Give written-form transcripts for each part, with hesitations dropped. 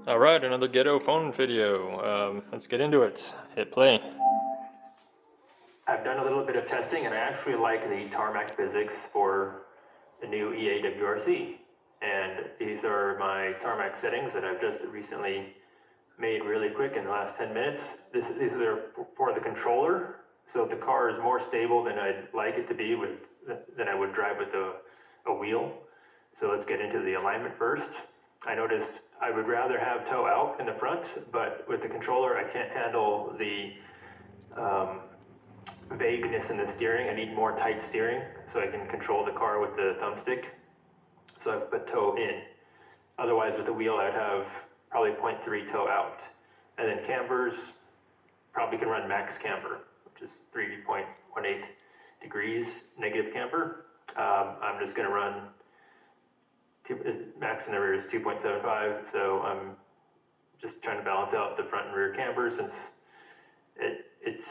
Alright, another ghetto phone video. Let's get into it. Hit play. I've done a little bit of testing and I actually like the Tarmac physics for the new EA WRC. And these are my Tarmac settings that I've just recently made really quick in the last 10 minutes. These are for the controller, so the car is more stable than I'd like it to be than I would drive with a wheel. So let's get into the alignment first. I noticed I would rather have toe out in the front, but with the controller I can't handle the vagueness in the steering. I need more tight steering so I can control the car with the thumbstick. So I put toe in. Otherwise with the wheel I'd have probably 0.3 toe out. And then cambers, probably can run max camber, which is 3.18 degrees negative camber. I'm just gonna run max in the rear is 2.75, so I'm just trying to balance out the front and rear camber since it's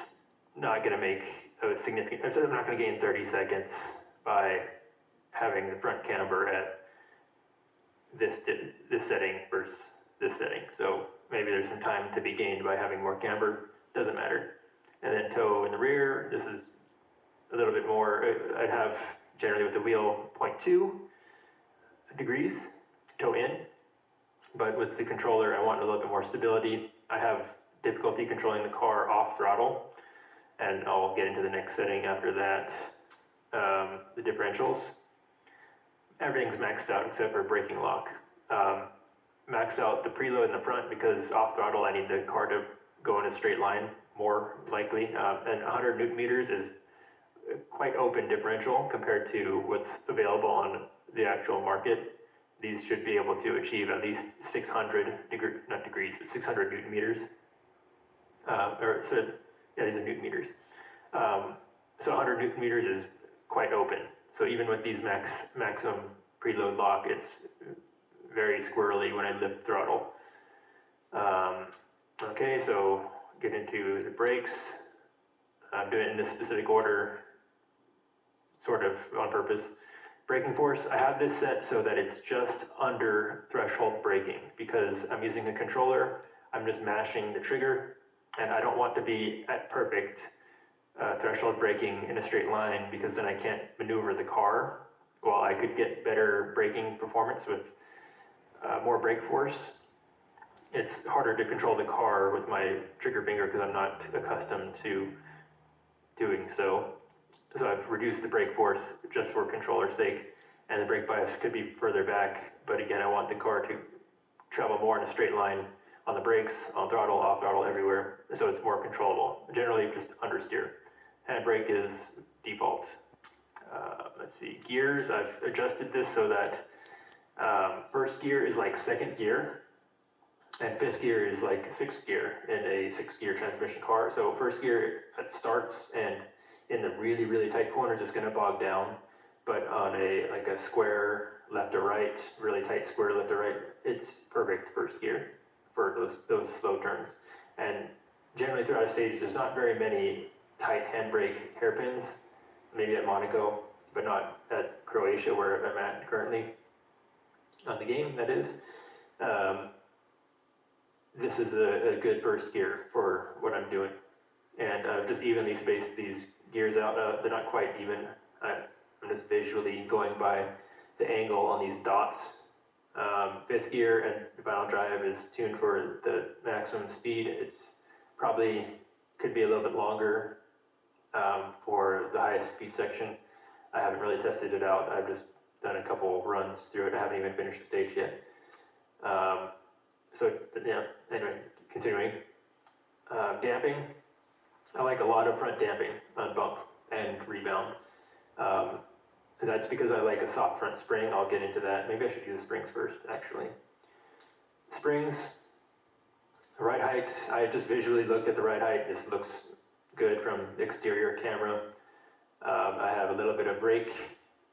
not going to make a significant, I'm not going to gain 30 seconds by having the front camber at this setting versus this setting. So maybe there's some time to be gained by having more camber, doesn't matter. And then toe in the rear, this is a little bit more, I'd have generally with the wheel 0.2 degrees toe in, but with the controller I want a little bit more stability. I have difficulty controlling the car off throttle, and I'll get into the next setting after that. The differentials, everything's maxed out except for braking lock. Maxed out the preload in the front because off throttle I need the car to go in a straight line more likely, and 100 newton meters is quite open differential compared to what's available on the actual market. These should be able to achieve at least 600 not degrees, but 600 newton meters. These are newton meters. So 100 newton meters is quite open. So even with these maximum preload lock, it's very squirrely when I lift throttle. Okay, so get into the brakes. I'm doing it in this specific order, sort of on purpose. Braking force, I have this set so that it's just under threshold braking because I'm using a controller, I'm just mashing the trigger, and I don't want to be at perfect threshold braking in a straight line because then I can't maneuver the car. While I could get better braking performance with more brake force, it's harder to control the car with my trigger finger because I'm not accustomed to doing so. So I've reduced the brake force just for controller's sake, and the brake bias could be further back, but again, I want the car to travel more in a straight line on the brakes, on throttle, off throttle, everywhere, so it's more controllable. Generally, just understeer. Handbrake is default. Let's see, gears, I've adjusted this so that first gear is like second gear, and fifth gear is like sixth gear in a 6-gear transmission car. So first gear, it starts, and in the really, really tight corners, it's gonna bog down, but on a square left or right, really tight square left or right, it's perfect first gear for those slow turns. And generally throughout a stage, there's not very many tight handbrake hairpins, maybe at Monaco, but not at Croatia where I'm at currently on the game, that is. This is a good first gear for what I'm doing. And I've just evenly spaced these gears out. They're not quite even. I'm just visually going by the angle on these dots. Fifth gear and final drive is tuned for the maximum speed. It's probably could be a little bit longer for the highest speed section. I haven't really tested it out. I've just done a couple runs through it. I haven't even finished the stage yet. So yeah, anyway, continuing. Damping. I like a lot of front damping on bump and rebound. That's because I like a soft front spring. I'll get into that. Maybe I should do the springs first, actually. Springs, ride height. I just visually looked at the ride height. This looks good from the exterior camera. I have a little bit of brake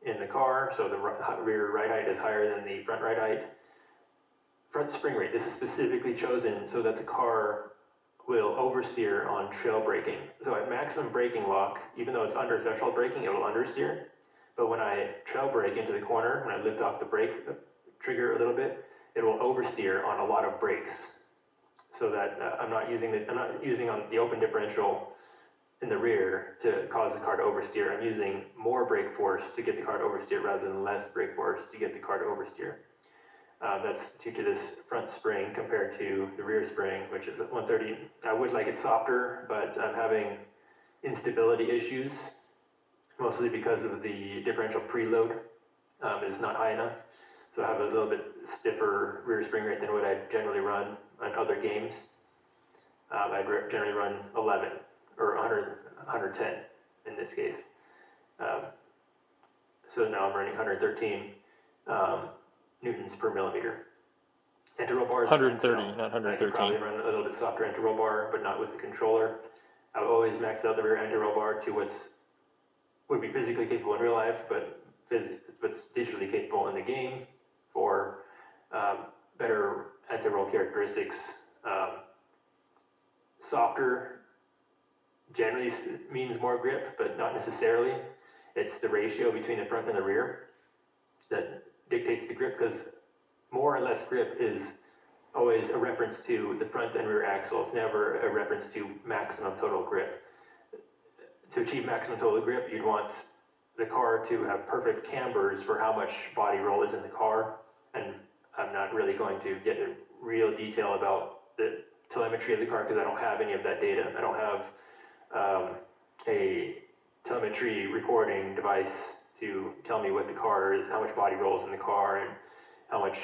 in the car, so the rear ride height is higher than the front ride height. Front spring rate. This is specifically chosen so that the car will oversteer on trail braking. So at maximum braking lock, even though it's under threshold braking, it will understeer. But when I trail brake into the corner, when I lift off the brake trigger a little bit, it will oversteer on a lot of brakes, so that I'm not using on the open differential in the rear to cause the car to oversteer. I'm using more brake force to get the car to oversteer rather than less brake force to get the car to oversteer. That's due to this front spring compared to the rear spring, which is at 130. I would like it softer, but I'm having instability issues, mostly because of the differential preload. It's not high enough. So I have a little bit stiffer rear spring rate than what I generally run on other games. I generally run 11 or 110 in this case. So now I'm running 113 newtons per millimeter. Anti-roll bars. 130, not 113. I can probably run a little bit softer anti-roll bar, but not with the controller. I would always max out the rear anti-roll bar to what would be physically capable in real life, but what's digitally capable in the game for better anti-roll characteristics. Softer generally means more grip, but not necessarily. It's the ratio between the front and the rear that dictates the grip, because more or less grip is always a reference to the front and rear axle. It's never a reference to maximum total grip. To achieve maximum total grip, you'd want the car to have perfect cambers for how much body roll is in the car, and I'm not really going to get into real detail about the telemetry of the car because I don't have any of that data. I don't have a telemetry recording device to tell me what the car is, how much body roll is in the car, and how much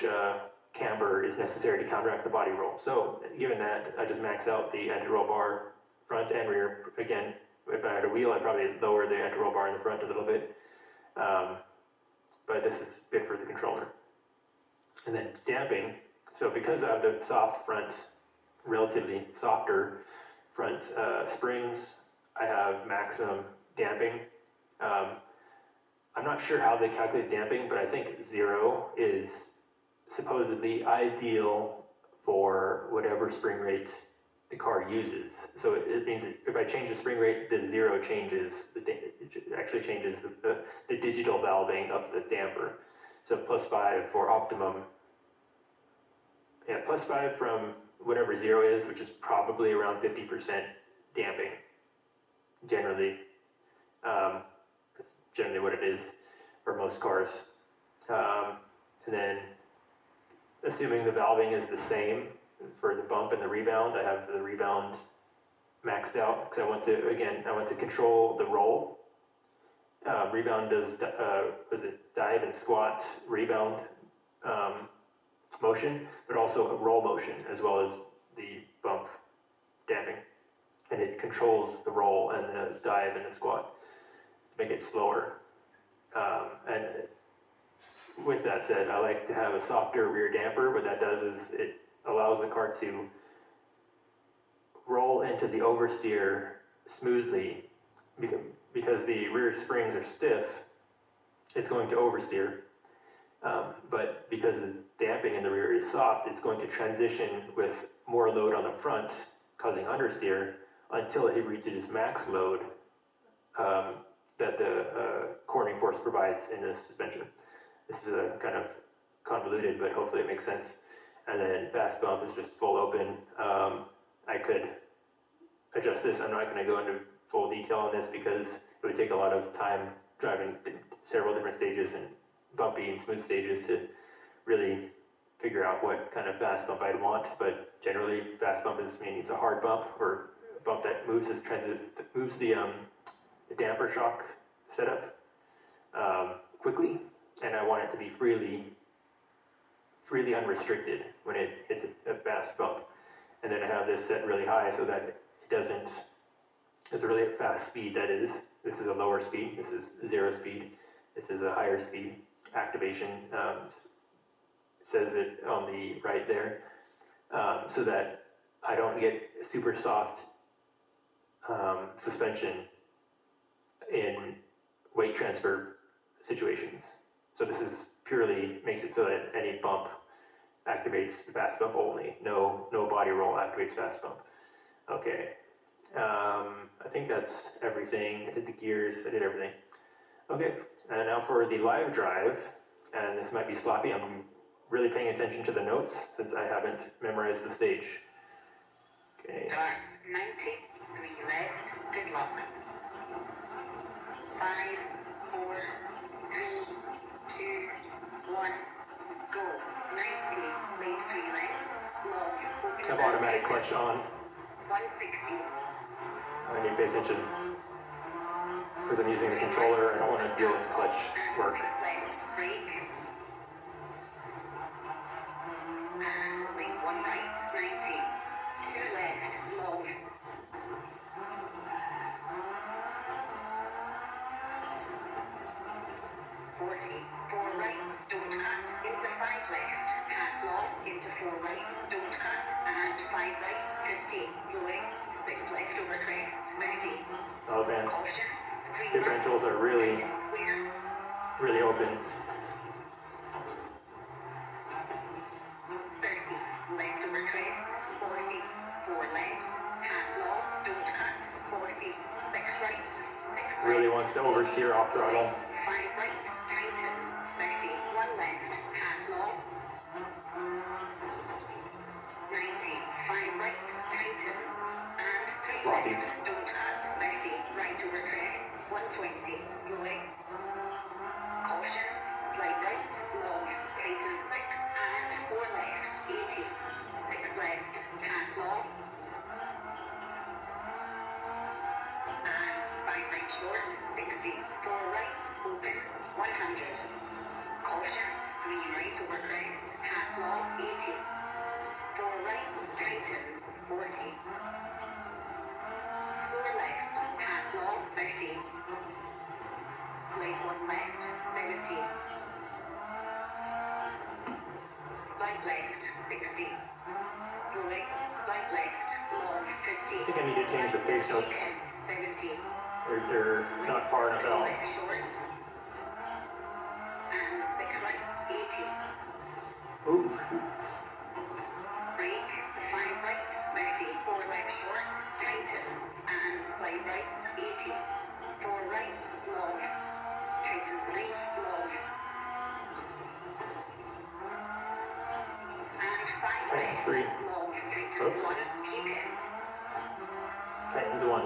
camber is necessary to counteract the body roll. So given that, I just max out the anti-roll bar front and rear. Again, if I had a wheel, I'd probably lower the anti-roll bar in the front a little bit. But this is good for the controller. And then damping. So because I have the soft front, relatively softer front springs, I have maximum damping. I'm not sure how they calculate damping, but I think 0 is supposedly ideal for whatever spring rate the car uses. So it means that if I change the spring rate, the 0 changes, it actually changes the digital valving of the damper. So +5 for optimum. Yeah, +5 from whatever 0 is, which is probably around 50% damping, generally. That's generally what it is for most cars. And then, assuming the valving is the same for the bump and the rebound, I have the rebound maxed out because I want to control the roll. Rebound does dive and squat rebound motion, but also a roll motion as well as the bump damping, and it controls the roll and the dive and the squat to make it slower. And with that said, I like to have a softer rear damper. What that does is it allows the car to roll into the oversteer smoothly. Because the rear springs are stiff, it's going to oversteer. But because the damping in the rear is soft, it's going to transition with more load on the front, causing understeer, until it reaches max load that the cornering force provides in the suspension. This is a kind of convoluted, but hopefully it makes sense. And then fast bump is just full open. I could adjust this. I'm not going to go into full detail on this because it would take a lot of time driving several different stages and bumpy and smooth stages to really figure out what kind of fast bump I'd want. But generally, fast bump means a hard bump, or a bump that moves the damper shock setup quickly, and I want it to be freely unrestricted when it hits a fast bump. And then I have this set really high so that it doesn't. It's a really fast speed, that is. This is a lower speed. This is 0 speed. This is a higher speed activation. Says it on the right there, so that I don't get super soft suspension in weight transfer situations. So this is purely makes it so that any bump activates the fast bump only. No body roll activates fast bump. Okay. I think that's everything. I did the gears. I did everything. Okay. And now for the live drive, and this might be sloppy. I'm really paying attention to the notes since I haven't memorized the stage. Okay. Starts 90, 3 left, good luck. 5, 4, 3, 2, 1, go. 90, lead 3 left, long, opens Have and automatic tightens. clutch on. 160. I need to pay attention because I'm using the controller. I don't want to deal with clutch work. 6 left, brake. And lead 1 right, 90. 2 left, long. 40, 4 right, don't cut, into 5 left, half long, into 4 right, don't cut, and 5 right, 50, slowing, 6 left over crest, 30. Oh man, Caution, 3 differentials right, are really, tighten square, really open. 30, left over crest, 40, 4 left, half long, don't cut, 40, 6 right, 6 Really left, wants to oversteer off throttle. 5 right, tightens, 30, 1 left, half long, 90, 5 right, tightens, and 3 Sloppy. left, don't cut, 30, right over crest, 120, slowing, caution, slight right, long, tighten 6, and 4 left, 80, 6 left, half long, and 5 right short, 60, 4 right, opens, 100, caution, 3 right over crest, half long, 80, 4 right, tightens, 40, 4 left, half long, 30, late 1 left, 70, slight left, 60, slowing, slight left, long, 50, I think I need to change the pace notes. keep in, 70, They're not far enough out. left short, and 6 right, 80, Ooh, brake, 5 right, 30, 4 left short, tightens, and slight right, 80, 4 right, long, tightens 3, long, and 5 left, 3. long, tightens Oops. 1, keep in, tightens 1.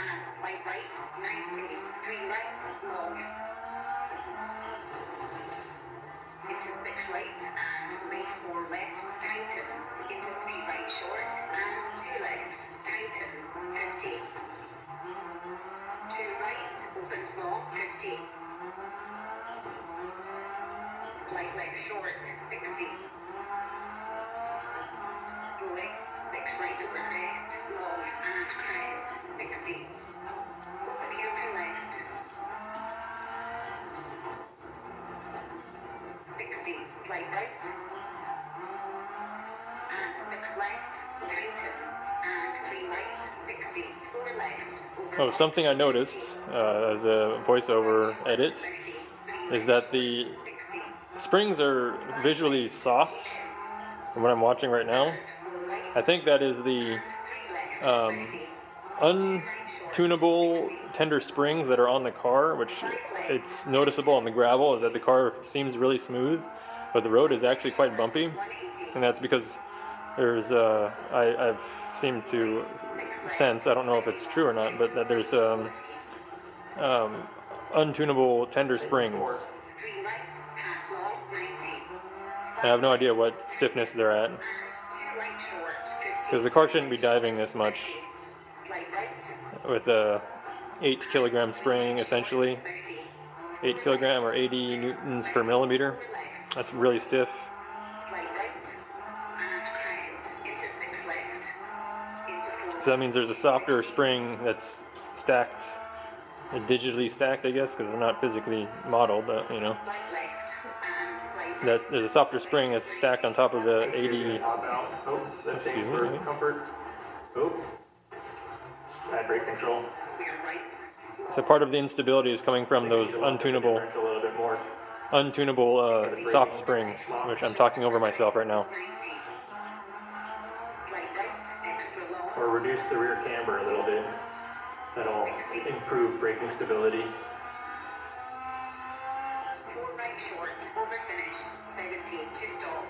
and slight right, 90, 3 right, long, into 6 right, and late 4 left, tightens, into 3 right short, and 2 left, tightens, 50, 2 right, opens long, 50, slight left short, 60, slowing, 6 right over crest, long, and crest, 60, open hairpin left, 60, slight right, and 6 left, tightens, and 3 right, 60, 4 left, over Oh, something I noticed as a voiceover edit is that the springs are visually soft from what I'm watching right now. I think that is the untunable tender springs that are on the car, which it's noticeable on the gravel, is that the car seems really smooth, but the road is actually quite bumpy, and that's because there's I've seemed to sense, I don't know if it's true or not, but that there's untunable tender springs. I have no idea what stiffness they're at, because the car shouldn't be diving this much with a 8 kilogram spring, essentially 8 kilogram or 80 newtons per millimeter. That's really stiff. So that means there's a softer spring that's stacked, digitally stacked, I guess, because they're not physically modeled, but you know, that there's a softer spring that's stacked on top of the 80. Oh, that's Excuse me. for comfort. Oh, bad brake control. So part of the instability is coming from those untunable, A little bit more. soft springs, which I'm talking over myself right now. Or reduce the rear camber a little bit. That'll improve braking stability. 4 right short, over finish, 70 to stop.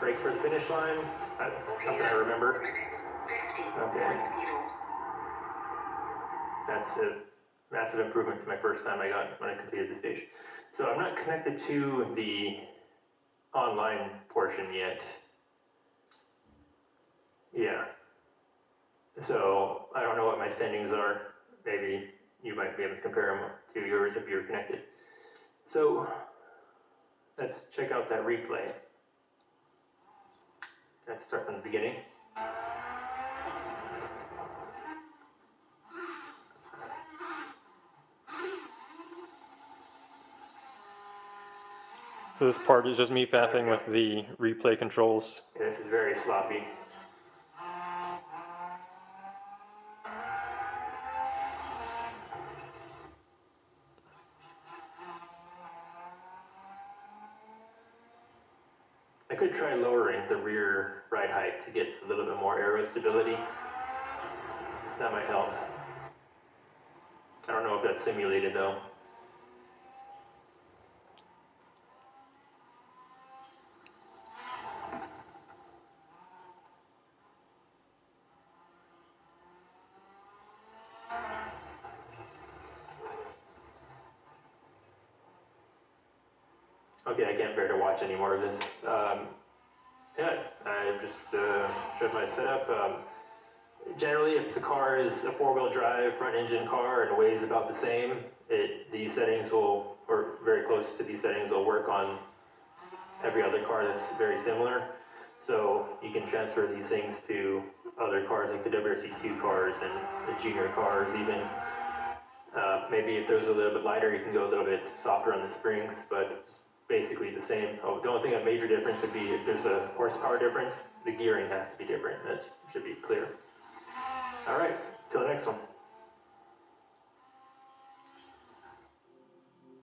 Brake for the finish line. That's Okay, something I that's remember. 4 minutes, 50.0. That's a massive improvement to my first time when I completed the stage. So I'm not connected to the online portion yet. Yeah. So I don't know what my standings are. Maybe you might be able to compare them to yours if you're connected. So let's check out that replay. Let's start from the beginning. So this part is just me faffing with the replay controls. Yeah, this is very sloppy. I could try lowering the rear ride height to get a little bit more aero stability. That might help. I don't know if that's simulated though. Okay, I can't bear to watch any more of this. Yeah, I just showed my setup. Generally, if the car is a four-wheel drive front engine car and weighs about the same, these settings will, or very close to these settings, will work on every other car that's very similar. So you can transfer these things to other cars like the WRC2 cars and the junior cars even. Maybe if those are a little bit lighter, you can go a little bit softer on the springs, but it's basically the same. Oh, the only thing a major difference would be if there's a horsepower difference, the gearing has to be different. That should be clear. All right, till the next one.